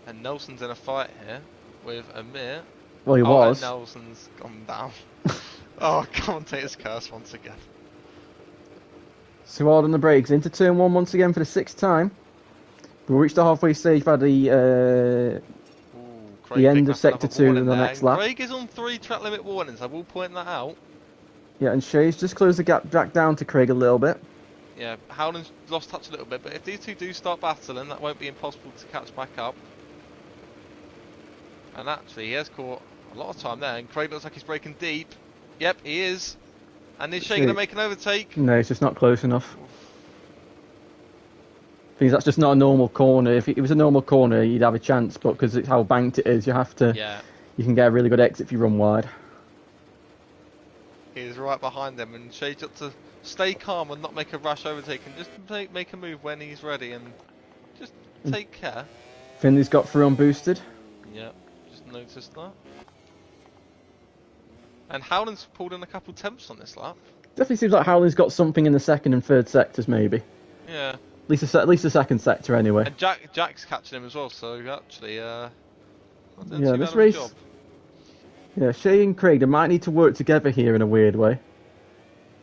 And Nelson's in a fight here with Amir. Well, he was. And Nelson's gone down. Oh, commentator's curse once again. So hard on the brakes. Into turn 1 once again for the 6th time. We reached the halfway stage by the end of Sector 2 in the next lap. Craig is on 3 track limit warnings, I will point that out. Yeah, and Shay's just closed the gap back down to Craig a little bit. Yeah, Howland's lost touch a little bit, but if these two do start battling, that won't be impossible to catch back up. And actually, he has caught a lot of time there, and Craig looks like he's braking deep. Yep, he is. And is Shay going to make an overtake? No, it's just not close enough. Because that's just not a normal corner. If it was a normal corner, you'd have a chance, but because it's how banked it is, you have to. Yeah. You can get a really good exit if you run wide. He is right behind them, and Shay's got to stay calm and not make a rash overtake, and just make a move when he's ready, and just take care. Finley's got through unboosted. Yeah, just noticed that. And Howland's pulled in a couple temps on this lap. Definitely seems like Howland's got something in the 2nd and 3rd sectors, maybe. Yeah. At least the 2nd sector, anyway. And Jack's catching him as well, so actually, this race. Job. Yeah, Shay and Craig, they might need to work together here in a weird way.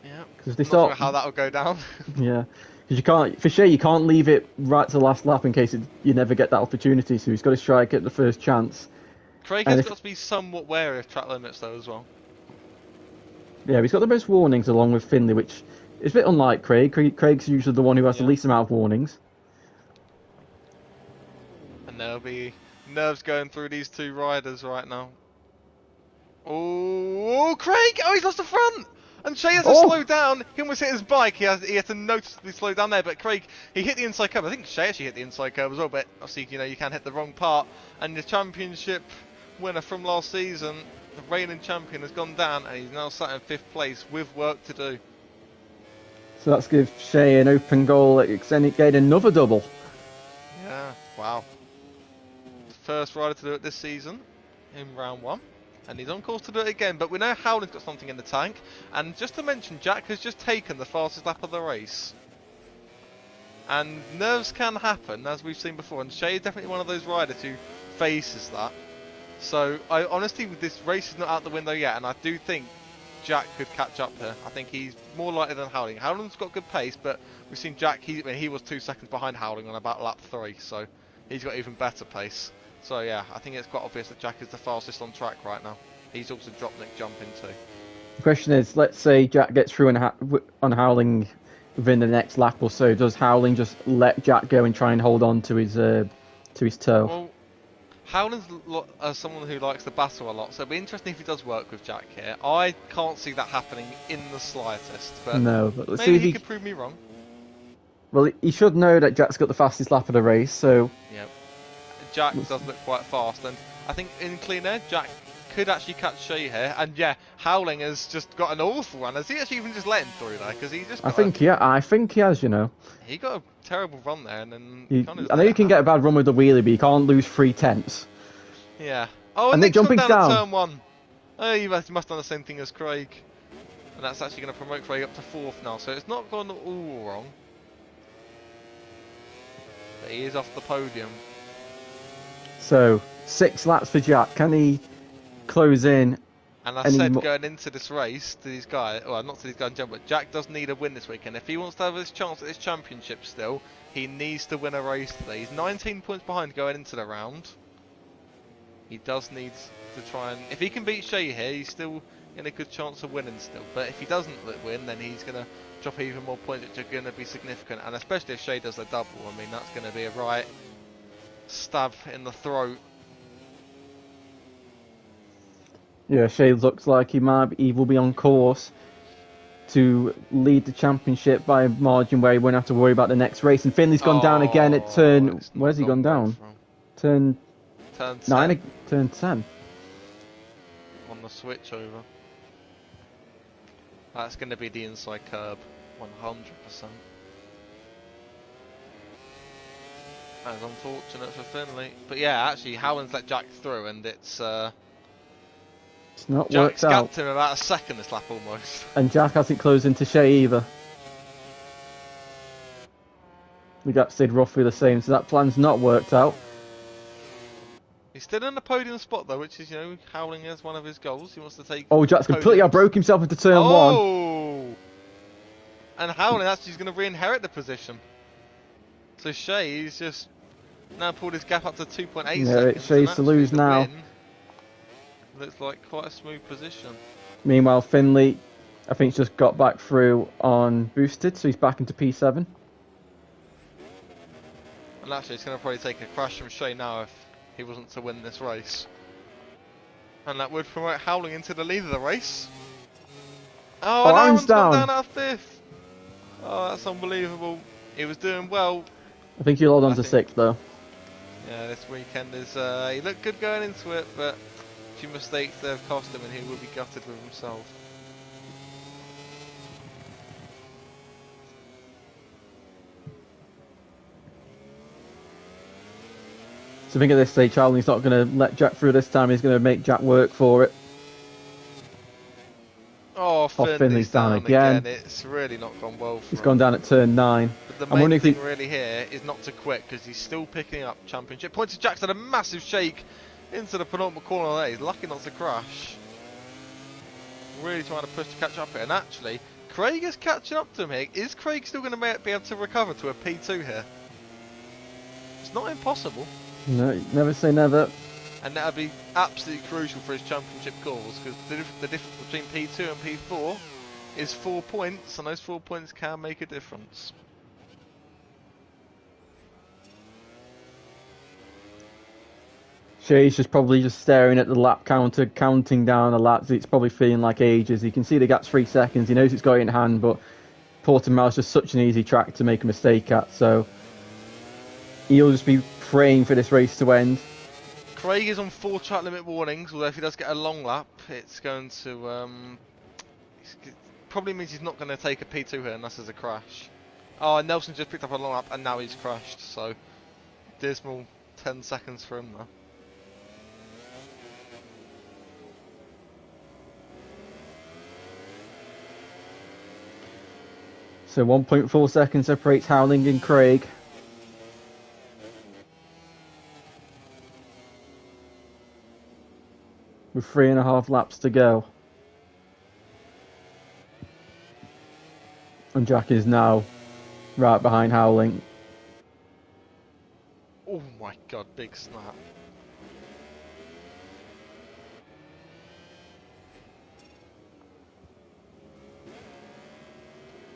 Yeah. Because they start. Not sure how that'll go down. Yeah. Because you can't, for Shay, you can't leave it right to the last lap in case you never get that opportunity. So he's got to strike at the first chance. Craig has got to be somewhat wary of track limits though as well. Yeah, he's got the most warnings along with Finley, which is a bit unlike Craig. Craig's usually the one who has the least amount of warnings. And there'll be nerves going through these two riders right now. Oh, Craig! Oh, he's lost the front! And Shay has to slow down. He almost hit his bike. He had to noticeably slow down there. But Craig, he hit the inside curve. I think Shay actually hit the inside curve as well. But obviously, you can hit the wrong part. And the championship winner from last season, the reigning champion, has gone down. And he's now sat in 5th place with work to do. So that's give Shay an open goal, extending another double. Yeah, wow. First rider to do it this season in round 1. And he's on course to do it again, but we know Howland's got something in the tank. And just to mention, Jack has just taken the fastest lap of the race. And nerves can happen, as we've seen before, and Shay is definitely one of those riders who faces that. So, I honestly, this race is not out the window yet, and I do think Jack could catch up here. I think he's more likely than Howland. Howland's got good pace, but we've seen Jack, he was 2 seconds behind Howland on about lap 3, so he's got even better pace. So yeah, I think it's quite obvious that Jack is the fastest on track right now. He's also dropped Nick jumping too. The question is, let's say Jack gets through on Howling within the next lap or so. Does Howling just let Jack go and try and hold on to his toe? Well, Howland's someone who likes to battle a lot, so it'll be interesting if he does work with Jack here. I can't see that happening in the slightest, but no, but let's maybe see if he could prove me wrong. Well, he should know that Jack's got the fastest lap of the race, so... Yeah. Jack does look quite fast, and I think in clean air, Jack could actually catch Shay here. And yeah, Howling has just got an awful run. Has he actually even just let him through there? Because he just. I think he has. You know. He got a terrible run there, and then. I know you can get a bad run with the wheelie, but you can't lose 3/10. Yeah, Oh, And then Nick's gone jumping's down at down. turn 1. Oh, he must have done the same thing as Craig. And that's actually going to promote Craig up to 4th now, so it's not gone all wrong. But he is off the podium. So 6 laps for Jack. Can he close in? And I said going into this race to these guys, well, not to these guys in general, but Jack does need a win this weekend. If he wants to have his chance at this championship still, he needs to win a race today. He's 19 points behind going into the round. He does need to try and... If he can beat Shea here, he's still in a good chance of winning still. But if he doesn't win, then he's going to drop even more points, which are going to be significant. And especially if Shea does a double, I mean, that's going to be a right stab in the throat. Yeah, Shea looks like he will be on course to lead the championship by a margin where he won't have to worry about the next race. And Finley's gone down again at turn... Where's he gone down? Turn 9, turn 10. On the switch over. That's going to be the inside curb, 100%. That's unfortunate for Finley. But yeah, actually, Howland's let Jack through, and it's not worked out. Jack's gapped him about a second this lap almost. And Jack hasn't closed into Shea either. The gap stayed roughly the same, so that plan's not worked out. He's still in the podium spot though, which is, you know, Howling as one of his goals. He wants to take. Oh, Jack's completely outbroke himself into turn 1. Oh! And Howling actually is going to re-inherit the position. So Shea's just now pulled his gap up to 2.8 seconds. Shea's to lose now. Looks like quite a smooth position. Meanwhile, Finley, I think, just got back through on boosted, so he's back into P7. And actually, it's going to probably take a crash from Shea now if he wasn't to win this race. And that would promote Howling into the lead of the race. Oh, and Aaron's gone down out of 5th. Oh, that's unbelievable. He was doing well. I think he'll hold on to 6th though. Yeah, this weekend is... he looked good going into it, but a few mistakes there have cost him and he will be gutted with himself. So I think at this stage, Howling's not going to let Jack through this time. He's going to make Jack work for it. Oh, Finley's down again. It's really not gone well for him. He's gone down at turn 9. But the main thing really here is not to quit because he's still picking up championship points. Jack's had a massive shake into the penultimate corner there. He's lucky not to crash. Really trying to push to catch up here. And actually, Craig is catching up to him here. Is Craig still going to be able to recover to a P2 here? It's not impossible. No, never say never. And that would be absolutely crucial for his championship cause because the difference between P2 and P4 is 4 points, and those 4 points can make a difference. Shea's just probably staring at the lap counter, counting down the laps. It's probably feeling like ages. You can see the gap's 3 seconds. He knows it's got it in hand, but Portimao's just such an easy track to make a mistake at, so he'll just be praying for this race to end. Craig is on 4 track limit warnings, although if he does get a long lap, it's going to probably means he's not going to take a P2 here unless there's a crash. Oh, and Nelson just picked up a long lap and now he's crashed, so dismal 10 seconds for him though. So 1.4 seconds separates Howling and Craig. With 3.5 laps to go. And Jack is now right behind Howling. Oh my god, big snap.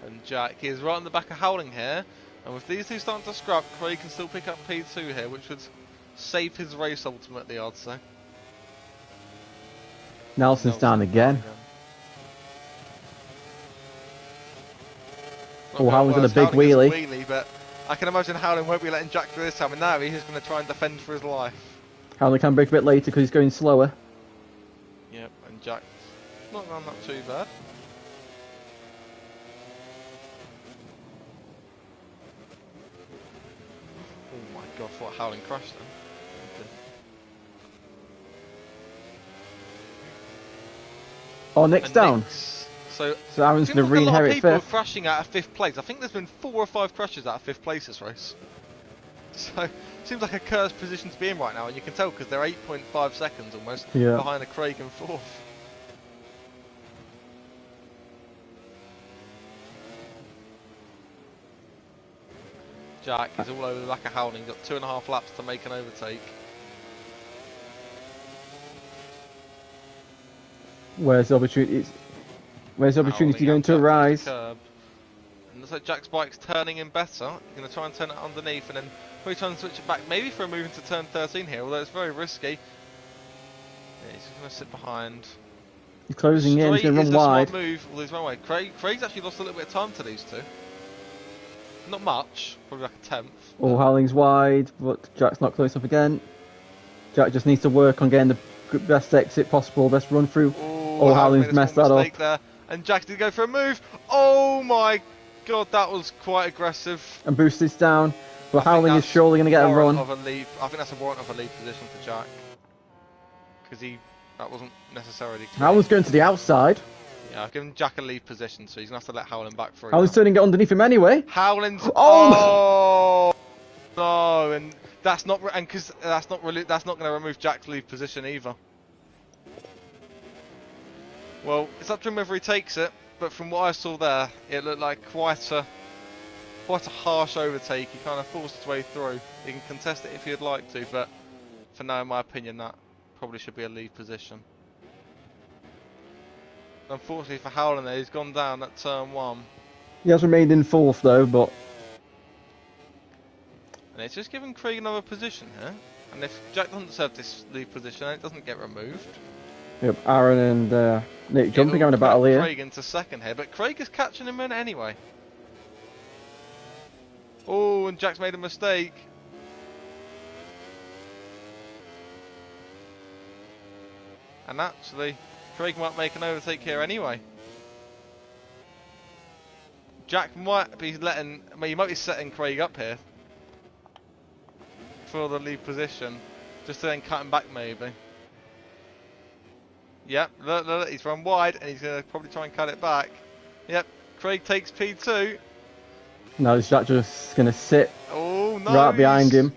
And Jack is right on the back of Howling here. And with these two starting to scrap, Craig can still pick up P2 here, which would save his race ultimately, I'd say. Nelson's down again. Oh, Howland's done a big wheelie. But I can imagine Howland won't be letting Jack through this time, and now he's just going to try and defend for his life. Howland can break a bit later because he's going slower. Yep, and Jack's not gone that too bad. Oh my god, I thought Howland crashed then. Oh, Nick's down. So Aaron's it going seems to like a lot of re-inherit people are 5th. crashing out of 5th place. I think there's been 4 or 5 crashes out of 5th place this race. So it seems like a cursed position to be in right now, and you can tell because they're 8.5 seconds almost behind a Craig in 4th. Jack is all over the back of Howling. Got 2.5 laps to make an overtake. Where's the opportunity? Where's the opportunity going to arise? And looks like Jack's bike's turning in better. He's going to try and turn it underneath and then probably try and switch it back, maybe for a move into turn 13 here, although it's very risky. Yeah, he's just going to sit behind. He's closing in, he's going to run wide. Smart move, although he's run wide. Craig's actually lost a little bit of time to these two. Not much, probably like a 10th. Oh, Howling's wide, but Jack's not close enough again. Jack just needs to work on getting the best exit possible, best run through. Oh, Howling's messed that up. There. And Jack did go for a move. Oh my god, that was quite aggressive. And Boosted's down, but Howling is surely going to get a run. I think that's a warrant of a lead position for Jack. Because that wasn't necessarily clear. Howling's going to the outside. Yeah, I've given Jack a lead position, so he's going to have to let Howling back through. Howling's turning it underneath him anyway. Howling's... Oh! No, and that's not... And because that's not going to remove Jack's lead position either. Well, it's up to him whether he takes it, but from what I saw there, it looked like quite a harsh overtake. He kind of forced his way through. He can contest it if he'd like to, but for now, in my opinion, that probably should be a lead position. Unfortunately for Howland there, he's gone down at turn 1. He has remained in 4th though, but... And it's just giving Craig another position here. And if Jack doesn't serve this lead position, it doesn't get removed. Yep, Aaron and Nick jumping having a battle here. Craig into 2nd here, but Craig is catching him in anyway. Oh, and Jack's made a mistake. And actually, Craig might make an overtake here anyway. Jack might be letting... I mean, he might be setting Craig up here for the lead position, just to then cut him back maybe. Yep, look, he's run wide and he's going to probably try and cut it back. Yep, Craig takes P2. No, Jack just going to sit right behind him.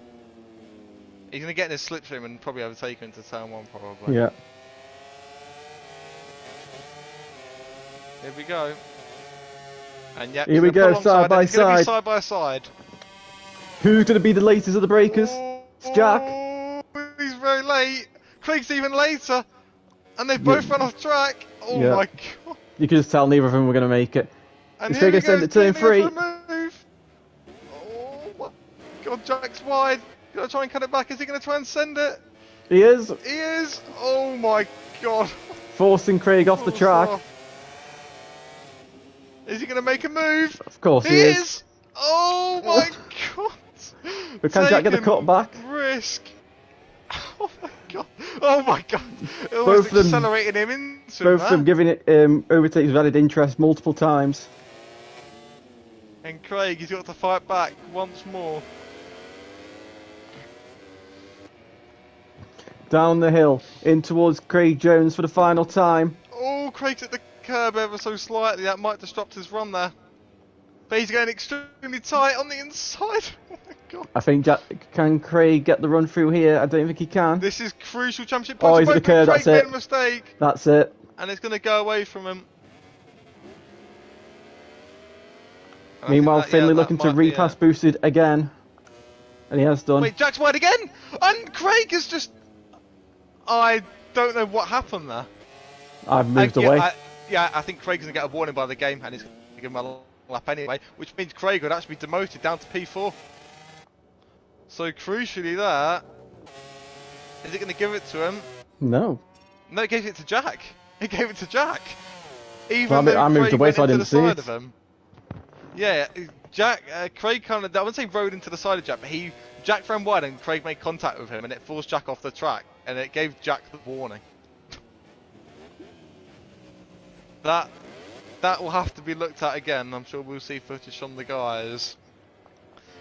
He's going to get in his slipstream and probably overtake him into turn 1 probably. Yeah. Here we go. And yep, here we go, side by side. Side by side. Who's going to be the latest of the breakers? It's Jack. He's very late. Craig's even later. And they've both run off track. Oh my god. You can just tell neither of them were going to make it. And he's going to send it turn 3. Oh my god, Jack's wide. Gonna try and cut it back. Is he going to try and send it? He is. He is. Oh my god. Forcing Craig off the track. Is he going to make a move? Of course he is. Oh my god. But can Jack get the cut back? Risk. Oh my god. Oh my god. It was accelerating him into both of them giving it overtakes valid interest multiple times. And Craig, he's got to fight back once more. Down the hill, in towards Craig Jones for the final time. Oh, Craig's at the curb ever so slightly. That might disrupt his run there. But he's going extremely tight on the inside. Oh my god. I think can Craig get the run through here? I don't think he can. This is crucial championship points. Oh, he's at the curb, that's it. Made a mistake. That's it. And it's going to go away from him. And meanwhile, Finley looking to repass Boosted again. And he has done. Wait, Jack's wide again! And Craig is just... I don't know what happened there. I've moved away. I think Craig's going to get a warning by the game, and he's going to give him a lap anyway, which means Craig would actually be demoted down to P4. So crucially there, is it going to give it to him? No. No, it gave it to Jack. It gave it to Jack. Even well, I moved away so I didn't see it. Of him. Yeah, Craig kind of, I wouldn't say rode into the side of Jack, but Jack ran wide and Craig made contact with him and it forced Jack off the track and it gave Jack the warning. That will have to be looked at again. I'm sure we'll see footage from the guys.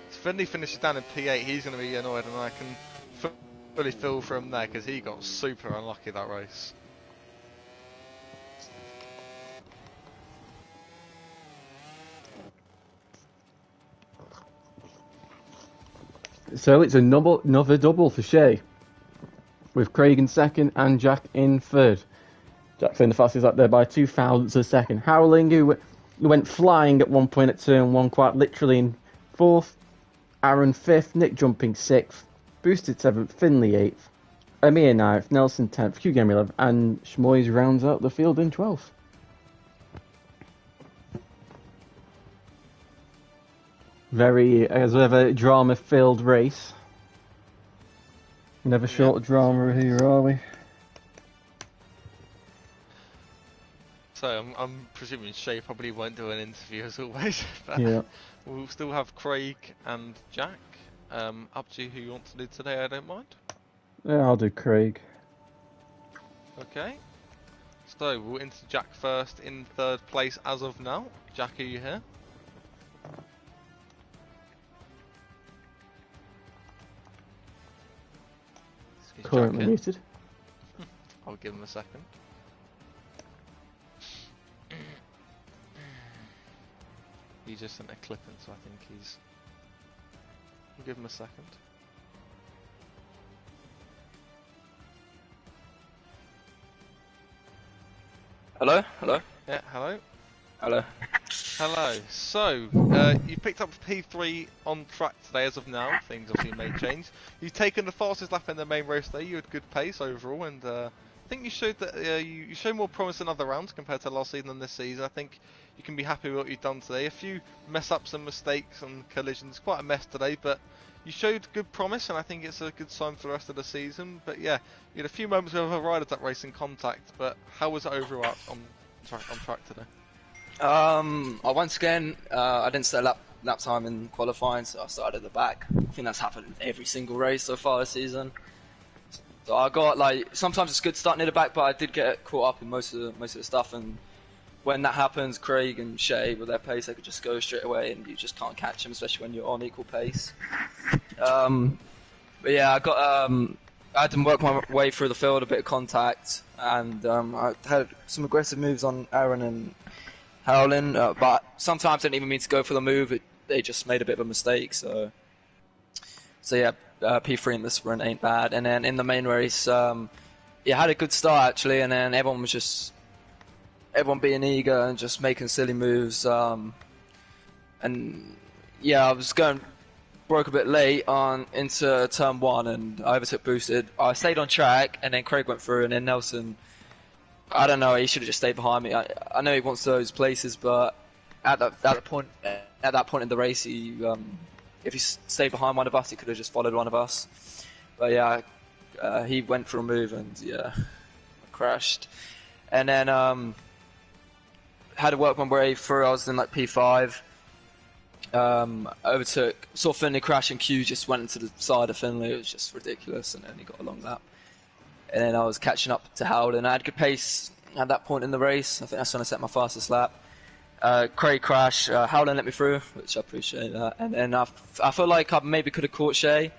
If Finley finishes down in P8, he's going to be annoyed, and I can fully feel for him there because he got super unlucky that race. So it's another double for Shea, with Craig in second and Jack in third. Jack's in the fastest lap there by 2 thousandths of a second. Howling, who went flying at one point at turn one, quite literally in fourth. Aaron fifth, Nick jumping sixth, Boosted seventh, Finley eighth, Amir ninth, Nelson 10th, Hugh Game 11th, and Schmoyes rounds out the field in 12th. Very, as ever, drama-filled race. Never short of drama here, are we? So I'm presuming Shay probably won't do an interview as always, but Yeah. we'll still have Craig and Jack. Up to you who you want to do today, I don't mind. Yeah, I'll do Craig. Okay. So we'll enter Jack first in third place as of now. Jack, are you here? Is Currently Jack here? muted. I'll give him a second. He just sent a clip in, so I think he's... We'll give him a second. Hello? Hello? Yeah, hello? Hello. Hello. So, you picked up P3 on track today as of now. Things obviously may change. You've taken the fastest lap in the main race today. You had good pace overall, and I think you showed that you showed more promise in other rounds compared to last season and this season. I think you can be happy with what you've done today. A few mess-ups and mistakes and collisions. Quite a mess today, but you showed good promise, and I think it's a good sign for the rest of the season. But yeah, you had a few moments where a riders that race in contact, but how was it overall on track today? Once again, I didn't set lap time in qualifying, so I started at the back. I think that's happened in every single race so far this season. So I got sometimes it's good starting at the back, but I did get caught up in most of the stuff. And when that happens, Craig and Shay with their pace, they could just go straight away, and you just can't catch them, especially when you're on equal pace. But yeah, I had to work my way through the field, a bit of contact, and I had some aggressive moves on Aaron and Howlin', but sometimes I didn't even mean to go for the move. They just made a bit of a mistake. So yeah, P3 in the sprint ain't bad. And then in the main race, had a good start actually, and then everyone being eager and just making silly moves. And yeah, I was broke a bit late into turn one, and I overtook Boosted. I stayed on track, and then Craig went through, and then Nelson. I don't know. He should have just stayed behind me. I know he wants those places, but at that point in the race, if he stayed behind one of us, he could have just followed one of us. But yeah, he went for a move, and yeah, I crashed. And then had to work my way through. I was in P5. Saw Finley crash, and Q just went into the side of Finley. It was just ridiculous, and then he got a long lap. And then I was catching up to Howland. I had good pace at that point in the race. I think that's when I set my fastest lap. Craig crashed. Howland let me through, which I appreciate that. And then I feel like I maybe could have caught Shay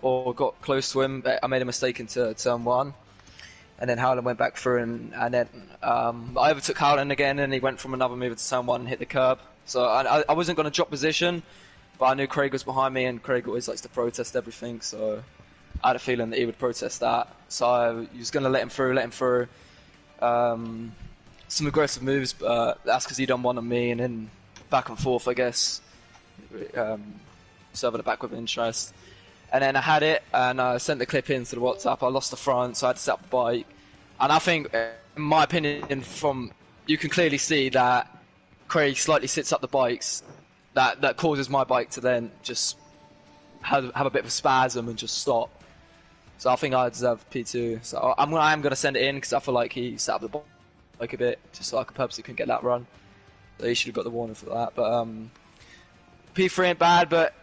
or got close to him. But I made a mistake into turn one. And then Howland went back through, and then I overtook Howland again, and he went from another move to turn one and hit the curb. So I wasn't going to drop position, but I knew Craig was behind me, and Craig always likes to protest everything. So I had a feeling that he would protest that. So I was going to let him through. Some aggressive moves, but that's because he done one on me, and then back and forth, I guess. Serving it back with interest. And then I had it, and I sent the clip into the WhatsApp. I lost the front, so I had to set up the bike. And I think, in my opinion, you can clearly see that Craig slightly sits up the bikes. That causes my bike to then just have a bit of a spasm and just stop. So I think I deserve P2. So I am going to send it in because I feel like he set up the bike a bit, just so I purposely couldn't get that run. So he should have got the warning for that. But P3 ain't bad, but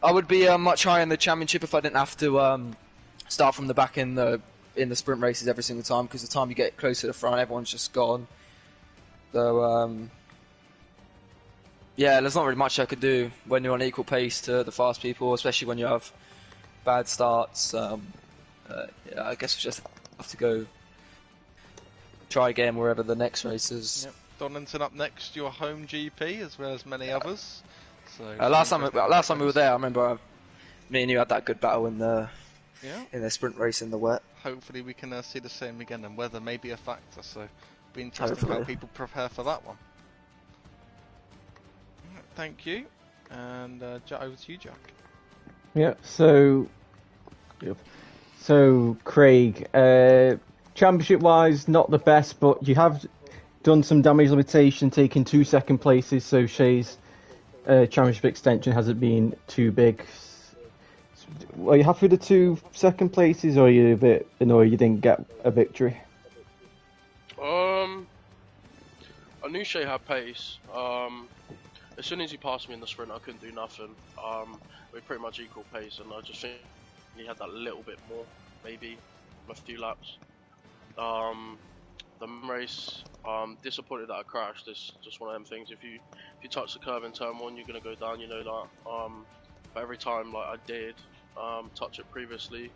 I would be much higher in the championship if I didn't have to start from the back in the sprint races every single time, because the time you get closer to the front, everyone's just gone. So yeah, there's not really much I could do when you're on equal pace to the fast people, especially when you have bad starts. Yeah, I guess we just have to go try again wherever the next race is. Yep. Donington up next, your home GP, as well as many others. So last time we were there, I remember me and you had that good battle in the sprint race in the wet. Hopefully we can see the same again, and weather may be a factor, so be interesting how people prepare for that one. Thank you, and over to you, Jack. Yeah, so Craig, championship-wise, not the best, but you have done some damage limitation, taking 2 second places, so Shea's championship extension hasn't been too big. Are you happy with the 2 second places, or are you a bit annoyed you didn't get a victory? I knew Shea had pace. As soon as he passed me in the sprint, I couldn't do nothing. We were pretty much equal pace, and I just think he had that little bit more, maybe a few laps. The race, disappointed that I crashed. It's just one of them things. If you touch the curve in turn 1, you're gonna go down. You know that. But every time, like I did touch it previously,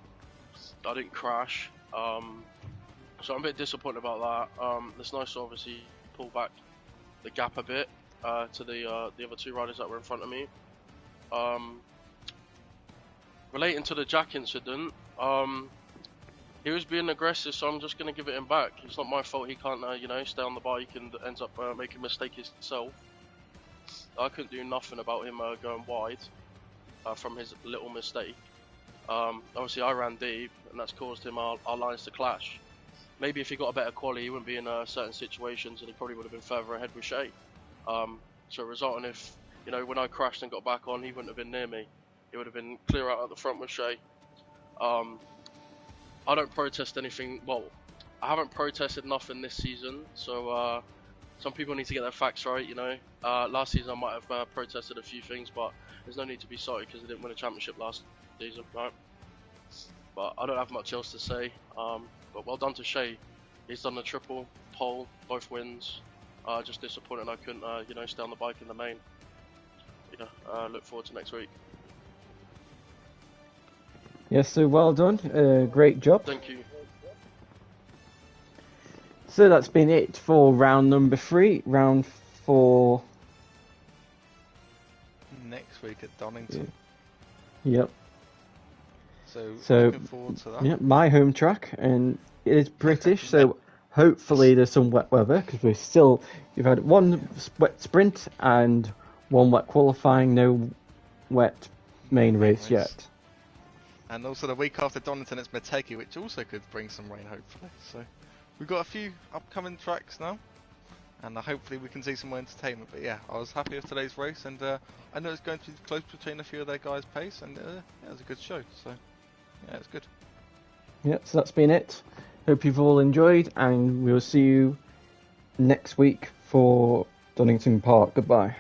I didn't crash. So I'm a bit disappointed about that. It's nice to obviously pull back the gap a bit to the other 2 riders that were in front of me. Relating to the Jack incident, he was being aggressive, so I'm just going to give it him back. It's not my fault he can't, stay on the bike and ends up making a mistake himself. I couldn't do nothing about him going wide from his little mistake. Obviously I ran deep, and that's caused him our lines to clash. Maybe if he got a better quality, he wouldn't be in certain situations, and he probably would have been further ahead with Shea. So resulting if, when I crashed and got back on, he wouldn't have been near me. He would have been clear out at the front with Shea. I don't protest anything. Well, I haven't protested nothing this season, so some people need to get their facts right. Last season I might have protested a few things, but there's no need to be sorry because I didn't win a championship last season, right? But I don't have much else to say. But well done to Shea. He's done the triple pole, both wins. Just disappointed I couldn't, stay on the bike in the main. Look forward to next week. Yes, so well done. Great job. Thank you. So that's been it for round number 3. Round 4 next week at Donington. Yep. So looking forward to that. Yeah, my home track, and it is British, so hopefully there's some wet weather, because you've had 1 wet sprint and 1 wet qualifying, no wet main race yet. And also the week after Donington it's Motegi, which also could bring some rain hopefully. So we've got a few upcoming tracks now, and hopefully we can see some more entertainment. But yeah, I was happy with today's race, and I know it's going to be close between a few of their guys' pace, and it was a good show. So yeah, it's good. Yeah, so that's been it. Hope you've all enjoyed, and we'll see you next week for Donington Park. Goodbye.